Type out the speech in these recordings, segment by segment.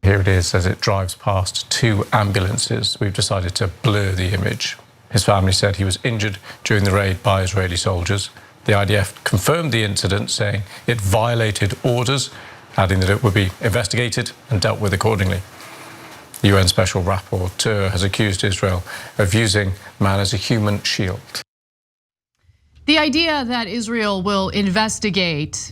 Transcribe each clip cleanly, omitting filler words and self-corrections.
Here it is as it drives past two ambulances. We've decided to blur the image. His family said he was injured during the raid by Israeli soldiers. The IDF confirmed the incident, saying it violated orders, adding that it would be investigated and dealt with accordingly. The UN Special Rapporteur has accused Israel of using man as a human shield. The idea that Israel will investigate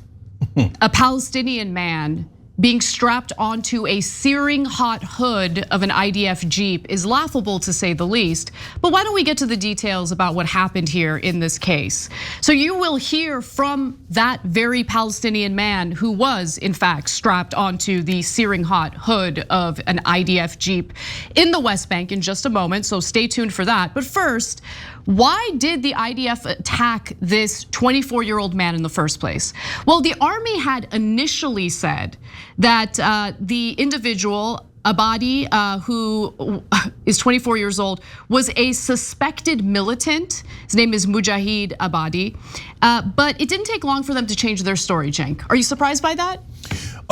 a Palestinian man being strapped onto a searing hot hood of an IDF Jeep is laughable, to say the least. But why don't we get to the details about what happened here in this case? So you will hear from that very Palestinian man who was, in fact, strapped onto the searing hot hood of an IDF Jeep in the West Bank in just a moment, so stay tuned for that. But first, why did the IDF attack this 24-year-old man in the first place? Well, the army had initially said that the individual, Abadi, who is 24 years old, was a suspected militant. His name is Mujahid Abadi. But it didn't take long for them to change their story, Cenk. Are you surprised by that?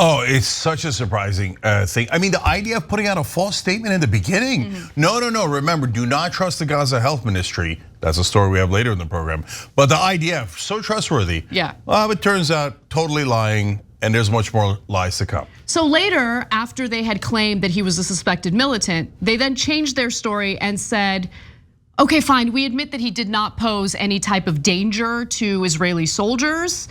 Oh, it's such a surprising thing. I mean, the IDF putting out a false statement in the beginning. No. Remember, do not trust the Gaza Health Ministry. That's a story we have later in the program. But the IDF, so trustworthy. Yeah. Well, it turns out totally lying, and there's much more lies to come. So later, after they had claimed that he was a suspected militant, they then changed their story and said, okay, fine, we admit that he did not pose any type of danger to Israeli soldiers,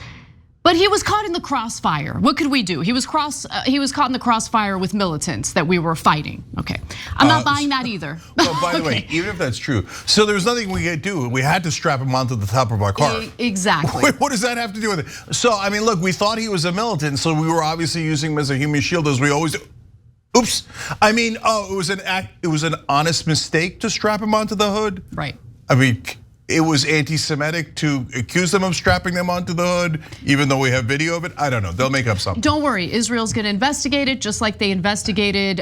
but he was caught in the crossfire. What could we do? He was caught in the crossfire with militants that we were fighting. Okay, I'm not buying that either. Well, by the way, even if that's true, so there was nothing we could do. We had to strap him onto the top of our car. Exactly. What does that have to do with it? So, I mean, look, we thought he was a militant, so we were obviously using him as a human shield, as we always do. Oops. I mean, it was an honest mistake to strap him onto the hood. Right. I mean, it was anti-Semitic to accuse them of strapping them onto the hood, even though we have video of it. I don't know, they'll make up something. Don't worry, Israel's gonna investigate it, just like they investigated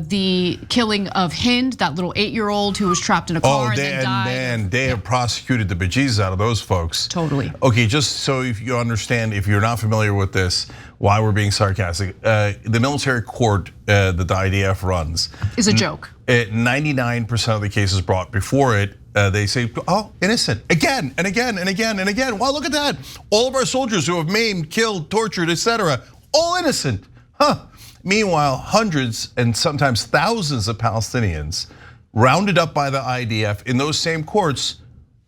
the killing of Hind, that little 8-year-old who was trapped in a car and then died. And they have prosecuted the bejesus out of those folks. Totally. Okay, just so if you understand, if you're not familiar with this, why we're being sarcastic, the military court that the IDF runs is a joke. 99% of the cases brought before it, they say, oh, innocent, again and again and again and again. Wow, look at that. All of our soldiers who have maimed, killed, tortured, etc., all innocent, huh? Meanwhile, hundreds and sometimes thousands of Palestinians rounded up by the IDF in those same courts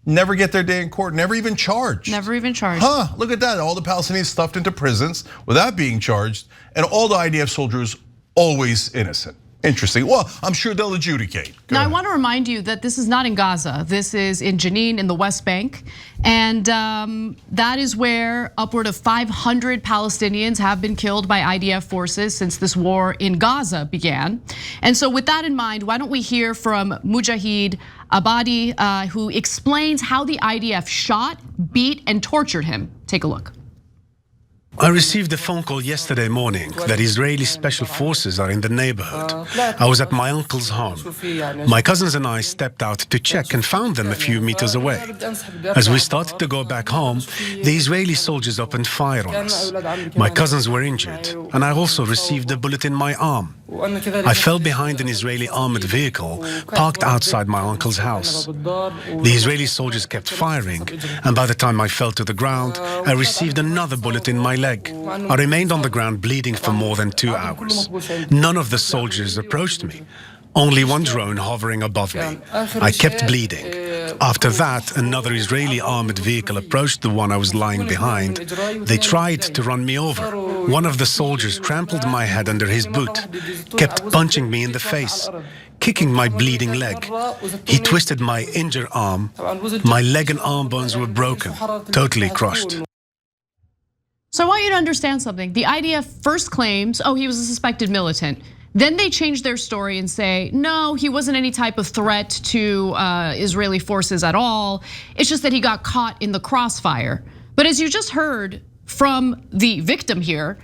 never get their day in court, never even charged. Never even charged. Huh, look at that. All the Palestinians stuffed into prisons without being charged, and all the IDF soldiers always innocent. Interesting. Well, I'm sure they'll adjudicate. Now, I want to remind you that this is not in Gaza. This is in Jenin in the West Bank. And that is where upward of 500 Palestinians have been killed by IDF forces since this war in Gaza began. And so with that in mind, why don't we hear from Mujahid Abadi, who explains how the IDF shot, beat, and tortured him. Take a look. I received a phone call yesterday morning that Israeli special forces are in the neighborhood. I was at my uncle's home. My cousins and I stepped out to check and found them a few meters away. As we started to go back home, the Israeli soldiers opened fire on us. My cousins were injured, and I also received a bullet in my arm. I fell behind an Israeli armored vehicle parked outside my uncle's house. The Israeli soldiers kept firing, and by the time I fell to the ground, I received another bullet in my leg. I remained on the ground bleeding for more than 2 hours. None of the soldiers approached me. Only one drone hovering above me. I kept bleeding. After that, another Israeli armored vehicle approached the one I was lying behind. They tried to run me over. One of the soldiers trampled my head under his boot, kept punching me in the face, kicking my bleeding leg. He twisted my injured arm. My leg and arm bones were broken, totally crushed. So I want you to understand something. The IDF first claims, oh, he was a suspected militant. Then they change their story and say, no, he wasn't any type of threat to Israeli forces at all. It's just that he got caught in the crossfire. But as you just heard from the victim here,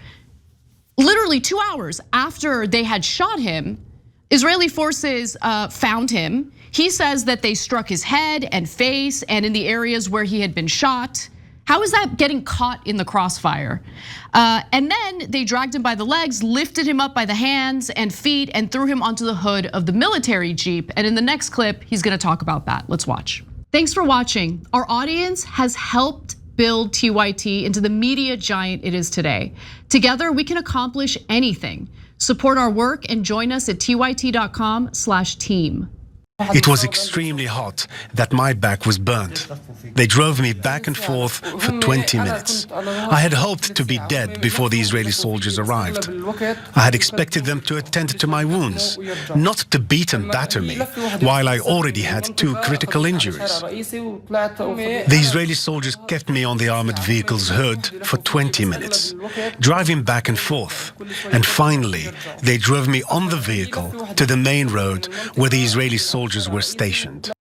literally 2 hours after they had shot him, Israeli forces found him. He says that they struck his head and face and in the areas where he had been shot. How is that getting caught in the crossfire? And then they dragged him by the legs, lifted him up by the hands and feet, and threw him onto the hood of the military Jeep. And in the next clip, he's gonna talk about that. Let's watch. Thanks for watching. Our audience has helped build TYT into the media giant it is today. Together, we can accomplish anything. Support our work and join us at tyt.com/team. It was extremely hot that my back was burnt. They drove me back and forth for 20 minutes. I had hoped to be dead before the Israeli soldiers arrived. I had expected them to attend to my wounds, not to beat and batter me, while I already had 2 critical injuries. The Israeli soldiers kept me on the armored vehicle's hood for 20 minutes, driving back and forth. And finally, they drove me on the vehicle to the main road where the Israeli soldiers were stationed.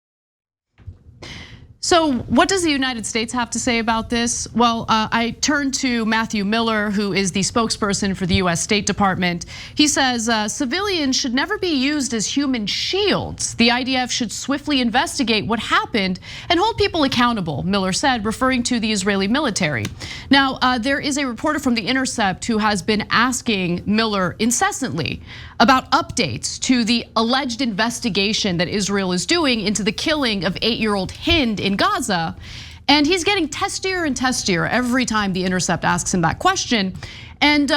So what does the United States have to say about this? Well, I turned to Matthew Miller, who is the spokesperson for the US State Department. He says civilians should never be used as human shields. The IDF should swiftly investigate what happened and hold people accountable, Miller said, referring to the Israeli military. Now, there is a reporter from The Intercept who has been asking Miller incessantly about updates to the alleged investigation that Israel is doing into the killing of 8-year-old Hind in Gaza. And he's getting testier and testier every time The Intercept asks him that question. And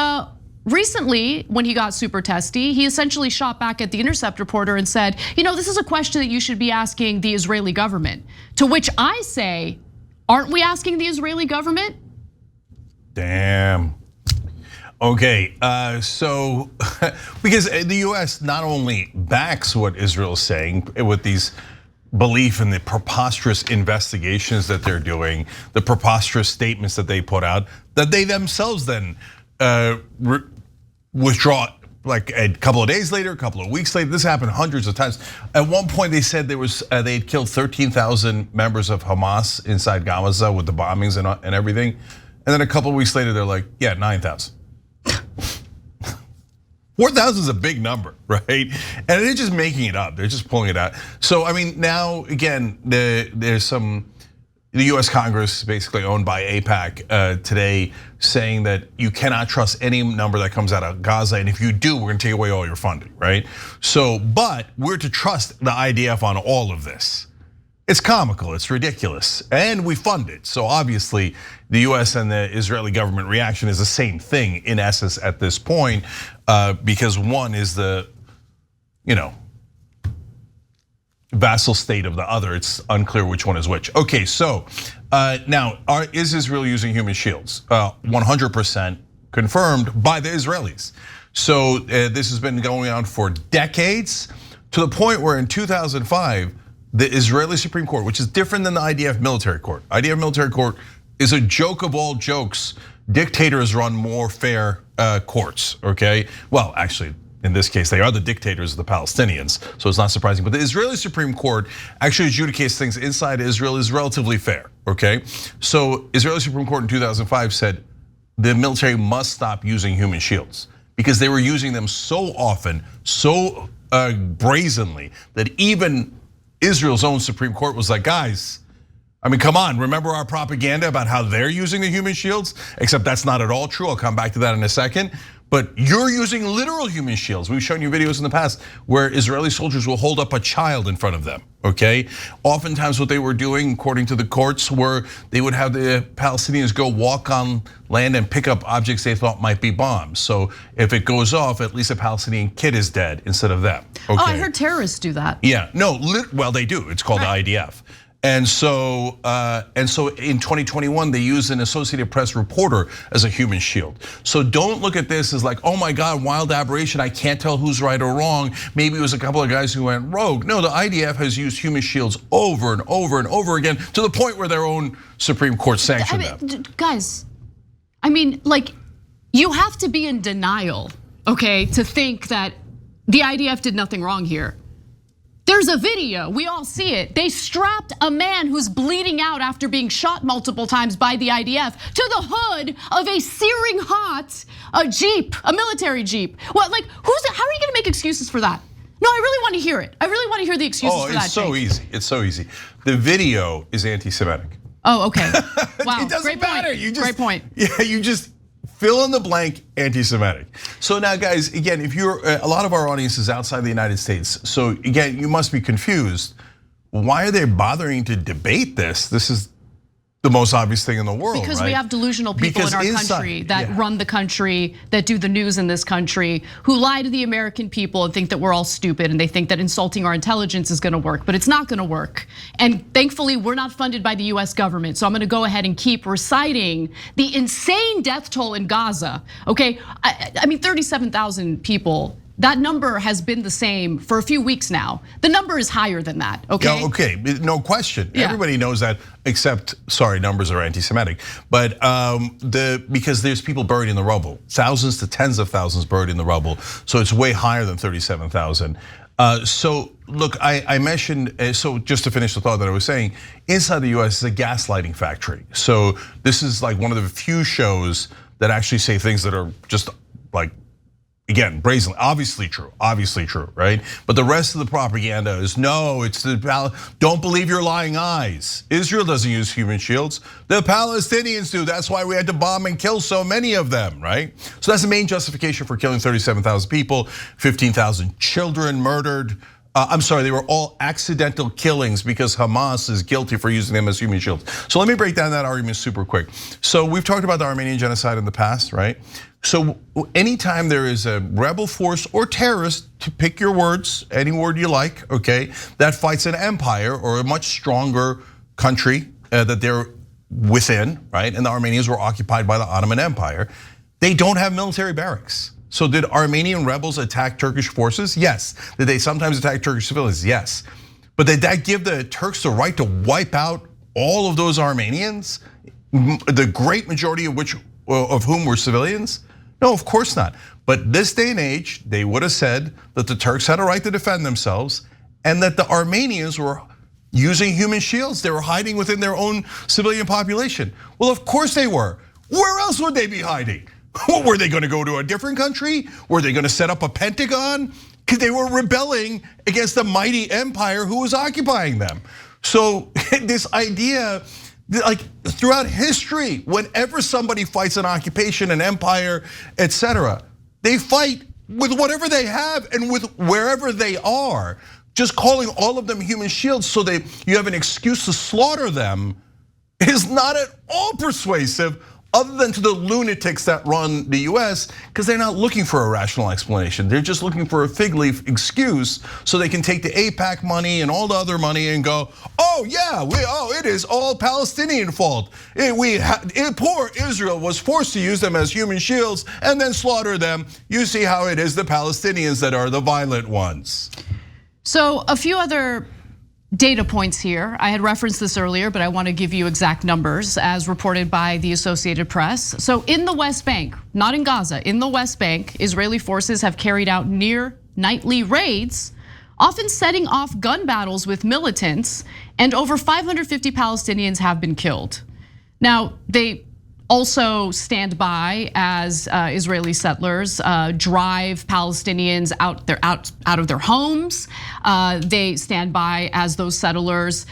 recently, when he got super testy, he essentially shot back at The Intercept reporter and said, this is a question that you should be asking the Israeli government. To which I say, aren't we asking the Israeli government? Damn. Okay, so because the US not only backs what Israel is saying with these belief in the preposterous investigations that they're doing, the preposterous statements that they put out, that they themselves then withdraw like a couple of days later, a couple of weeks later. This happened hundreds of times. At one point they said they had killed 13,000 members of Hamas inside Gaza with the bombings and everything. And then a couple of weeks later they're like, yeah, 9,000. 4,000 is a big number, right? And they're just making it up. They're just pulling it out. So, I mean, now, again, there's the US Congress, basically owned by AIPAC today, saying that you cannot trust any number that comes out of Gaza. And if you do, we're gonna take away all your funding, right? So, but we're to trust the IDF on all of this. It's comical, it's ridiculous, and we fund it. So obviously, the US and the Israeli government reaction is the same thing in essence at this point, because one is the, vassal state of the other. It's unclear which one is which. Okay, so now, is Israel using human shields? 100% confirmed by the Israelis. So this has been going on for decades, to the point where in 2005, the Israeli Supreme Court, which is different than the IDF military court. IDF military court is a joke of all jokes. Dictators run more fair courts, okay? Well, actually, in this case, they are the dictators of the Palestinians, so it's not surprising. But the Israeli Supreme Court actually adjudicates things inside Israel is relatively fair, okay? So Israeli Supreme Court in 2005 said the military must stop using human shields because they were using them so often, so brazenly, that even Israel's own Supreme Court was like, guys, I mean, come on, remember our propaganda about how they're using the human shields? Except that's not at all true, I'll come back to that in a second. But you're using literal human shields. We've shown you videos in the past where Israeli soldiers will hold up a child in front of them, okay? Oftentimes what they were doing, according to the courts, were they would have the Palestinians go walk on land and pick up objects they thought might be bombs. So if it goes off, at least a Palestinian kid is dead instead of them. Okay. Oh, I heard terrorists do that. Yeah, no, well they do, it's called the IDF. And so in 2021, they used an Associated Press reporter as a human shield. So don't look at this as like, oh my God, wild aberration, I can't tell who's right or wrong. Maybe it was a couple of guys who went rogue. No, the IDF has used human shields over and over and over again to the point where their own Supreme Court sanctioned them. Guys, I mean, like, you have to be in denial, okay, to think that the IDF did nothing wrong here. There's a video, we all see it. They strapped a man who's bleeding out after being shot multiple times by the IDF to the hood of a searing hot Jeep, a military Jeep. What, like, how are you gonna make excuses for that? No, I really want to hear it. I really want to hear the excuses for that. Oh, it's so easy, it's so easy. The video is anti-Semitic. Oh, okay. Wow, It doesn't great matter. point. You just, great point. Yeah, you just fill in the blank anti-Semitic. So now, guys, again, if you're a lot of our audience is outside the United States, so again, you must be confused. Why are they bothering to debate this? This is the most obvious thing in the world, because right? we have delusional people in our country that run the country, that do the news in this country, who lie to the American people and think that we're all stupid, and they think that insulting our intelligence is gonna work, but it's not gonna work. And thankfully, we're not funded by the US government, so I'm gonna go ahead and keep reciting the insane death toll in Gaza, okay? I mean, 37,000 people. That number has been the same for a few weeks now. The number is higher than that, okay? Yeah, okay, no question. Yeah. Everybody knows that, except, sorry, numbers are anti-Semitic. But because there's people buried in the rubble, thousands to tens of thousands buried in the rubble. So it's way higher than 37,000. So look, I mentioned, so just to finish the thought that I was saying, inside the US is a gaslighting factory. So this is like one of the few shows that actually say things that are just like, again, brazenly, obviously true, right? But the rest of the propaganda is no, it's don't believe your lying eyes. Israel doesn't use human shields. The Palestinians do. That's why we had to bomb and kill so many of them, right? So that's the main justification for killing 37,000 people, 15,000 children murdered. I'm sorry, they were all accidental killings because Hamas is guilty for using them as human shields. So let me break down that argument super quick. So we've talked about the Armenian genocide in the past, right? So anytime there is a rebel force or terrorist, to pick your words, any word you like, okay, that fights an empire or a much stronger country that they're within, right? And the Armenians were occupied by the Ottoman Empire. They don't have military barracks. So did Armenian rebels attack Turkish forces? Yes. Did they sometimes attack Turkish civilians? Yes. But did that give the Turks the right to wipe out all of those Armenians? The great majority of whom were civilians? No, of course not. But this day and age, they would have said that the Turks had a right to defend themselves and that the Armenians were using human shields. They were hiding within their own civilian population. Well, of course they were. Where else would they be hiding? Were they gonna go to a different country? Were they gonna set up a Pentagon? Because they were rebelling against the mighty empire who was occupying them. So this idea, like throughout history, whenever somebody fights an occupation, an empire, etc., they fight with whatever they have and with wherever they are. Just calling all of them human shields so you have an excuse to slaughter them is not at all persuasive, other than to the lunatics that run the US, because they're not looking for a rational explanation. They're just looking for a fig leaf excuse so they can take the AIPAC money and all the other money and go, oh yeah, it is all Palestinian fault. Poor Israel was forced to use them as human shields and then slaughter them. You see how it is the Palestinians that are the violent ones. So a few other data points here. I had referenced this earlier, but I want to give you exact numbers as reported by the Associated Press. So in the West Bank, not in Gaza, in the West Bank, Israeli forces have carried out near nightly raids, often setting off gun battles with militants, and over 550 Palestinians have been killed. Now, they also stand by as Israeli settlers drive Palestinians out of their homes. They stand by as those settlers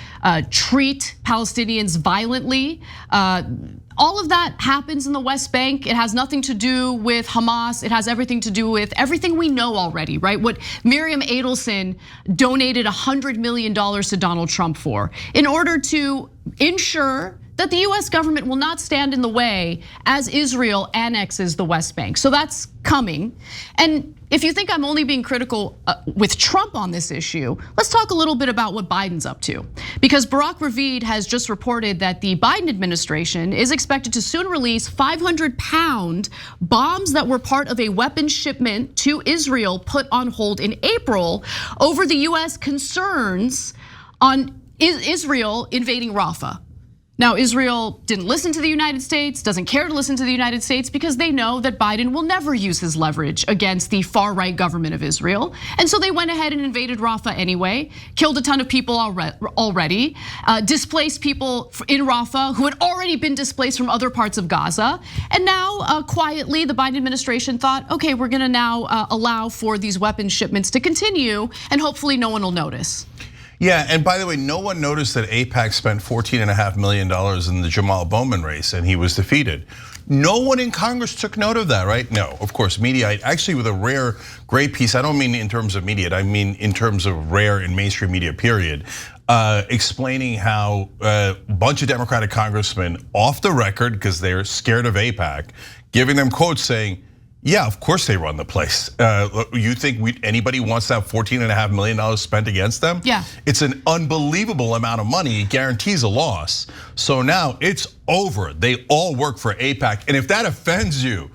treat Palestinians violently. All of that happens in the West Bank. It has nothing to do with Hamas. It has everything to do with everything we know already, right? What Miriam Adelson donated $100 million to Donald Trump for, in order to ensure that the US government will not stand in the way as Israel annexes the West Bank. So that's coming. And if you think I'm only being critical with Trump on this issue, let's talk a little bit about what Biden's up to. Because Barak Ravid has just reported that the Biden administration is expected to soon release 500-pound bombs that were part of a weapons shipment to Israel put on hold in April over the US concerns on Israel invading Rafah. Now, Israel didn't listen to the United States, doesn't care to listen to the United States, because they know that Biden will never use his leverage against the far-right government of Israel. And so they went ahead and invaded Rafah anyway, killed a ton of people already, displaced people in Rafah who had already been displaced from other parts of Gaza. And now, quietly, the Biden administration thought, okay, we're gonna now allow for these weapons shipments to continue, and hopefully no one will notice. Yeah, and by the way, no one noticed that AIPAC spent $14.5 million in the Jamal Bowman race and he was defeated. No one in Congress took note of that, right? No, of course, Mediaite, actually with a rare, great piece, I don't mean in terms of Mediaite, I mean in terms of rare in mainstream media, period, explaining how a bunch of Democratic congressmen off the record, because they're scared of AIPAC, giving them quotes saying, yeah, of course they run the place. You think anybody wants to have $14.5 million spent against them? Yeah. It's an unbelievable amount of money. It guarantees a loss. So now it's over. They all work for AIPAC. And if that offends you,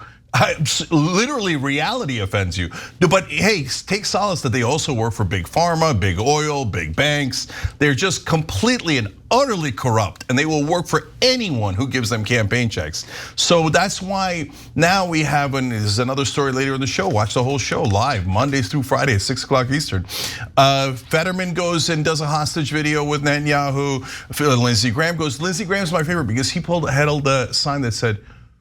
literally reality offends you. But hey, take solace that they also work for big pharma, big oil, big banks. They're just completely and utterly corrupt, and they will work for anyone who gives them campaign checks. So that's why now we have, and there's another story later in the show, watch the whole show live, Mondays through Friday at 6 o'clock Eastern. Fetterman goes and does a hostage video with Netanyahu. Lindsey Graham goes, Lindsey Graham's my favorite because he held a sign that said,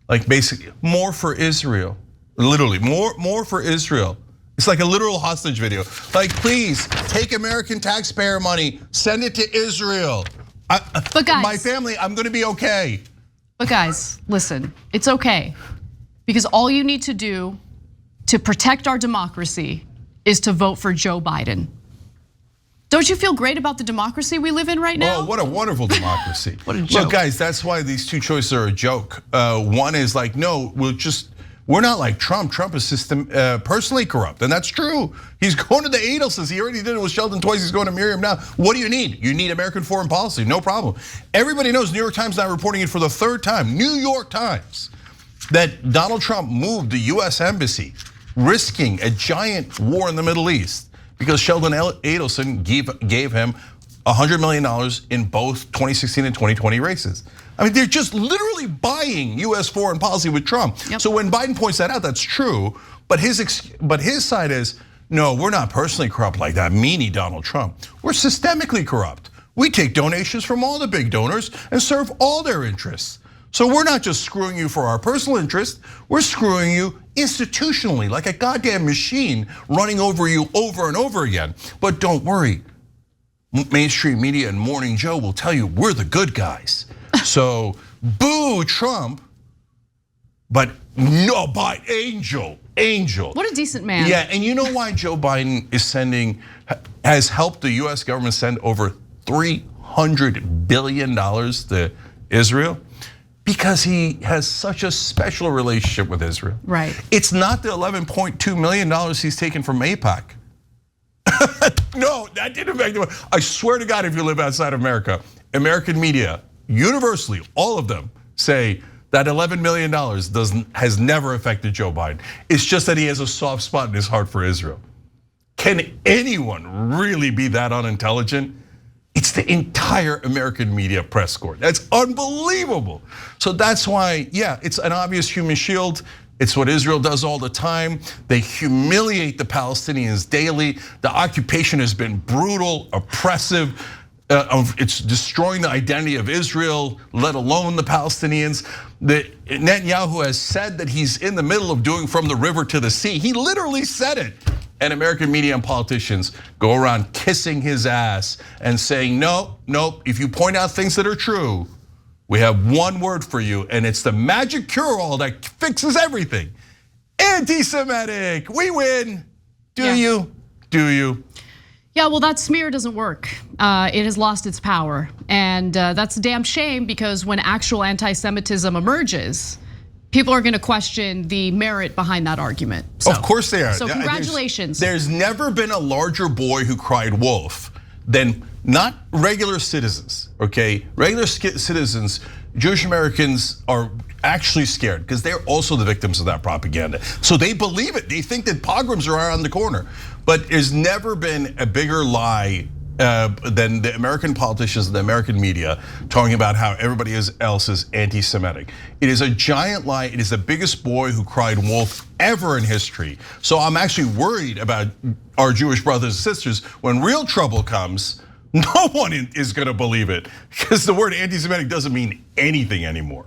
like basically, more for Israel, literally, more for Israel. It's like a literal hostage video. Like, please, take American taxpayer money, send it to Israel. But guys, my family, I'm gonna be okay. But guys, listen, it's okay. Because all you need to do to protect our democracy is to vote for Joe Biden. Don't you feel great about the democracy we live in right now? Oh, what a wonderful democracy. What a joke. Look, guys, that's why these two choices are a joke. One is like, no, we're not like Trump. Trump is personally corrupt, and that's true. He's going to the Adelsons. He already did it with Sheldon twice. He's going to Miriam now. What do you need? You need American foreign policy, no problem. Everybody knows, New York Times now reporting it for the third time, New York Times, that Donald Trump moved the US Embassy, risking a giant war in the Middle East, because Sheldon Adelson gave him $100 million in both 2016 and 2020 races. I mean, they're just literally buying US foreign policy with Trump. Yep. So when Biden points that out, that's true. But his side is, no, we're not personally corrupt like that meanie Donald Trump. We're systemically corrupt. We take donations from all the big donors and serve all their interests. So we're not just screwing you for our personal interest, we're screwing you institutionally like a goddamn machine running over you over and over again. But don't worry, mainstream media and Morning Joe will tell you we're the good guys. So boo Trump, but no, by angel. What a decent man. Yeah, and you know why Joe Biden has helped the US government send over $300 billion to Israel? Because he has such a special relationship with Israel. Right. It's not the $11.2 million he's taken from AIPAC. No, that didn't affect him. I swear to God, if you live outside of America, American media, universally, all of them say that $11 million has never affected Joe Biden. It's just that he has a soft spot in his heart for Israel. Can anyone really be that unintelligent? It's the entire American media press corps. That's unbelievable. So that's why, yeah, it's an obvious human shield. It's what Israel does all the time. They humiliate the Palestinians daily. The occupation has been brutal, oppressive. It's destroying the identity of Israel, let alone the Palestinians. Netanyahu has said that he's in the middle of doing from the river to the sea. He literally said it. And American media and politicians go around kissing his ass and saying, no, if you point out things that are true, we have one word for you, and it's the magic cure-all that fixes everything. Anti-Semitic, we win. Do you? Yeah, well, that smear doesn't work. It has lost its power. And that's a damn shame, because when actual anti-Semitism emerges, people are gonna question the merit behind that argument. So, of course they are. So congratulations. There's never been a larger boy who cried wolf than not regular citizens, okay? Regular citizens, Jewish Americans are actually scared because they're also the victims of that propaganda. So they believe it. They think that pogroms are around the corner. But there's never been a bigger lie than the American politicians and the American media talking about how everybody else is anti-Semitic. It is a giant lie. It is the biggest boy who cried wolf ever in history. So I'm actually worried about our Jewish brothers and sisters. When real trouble comes, no one is gonna believe it, because the word anti-Semitic doesn't mean anything anymore.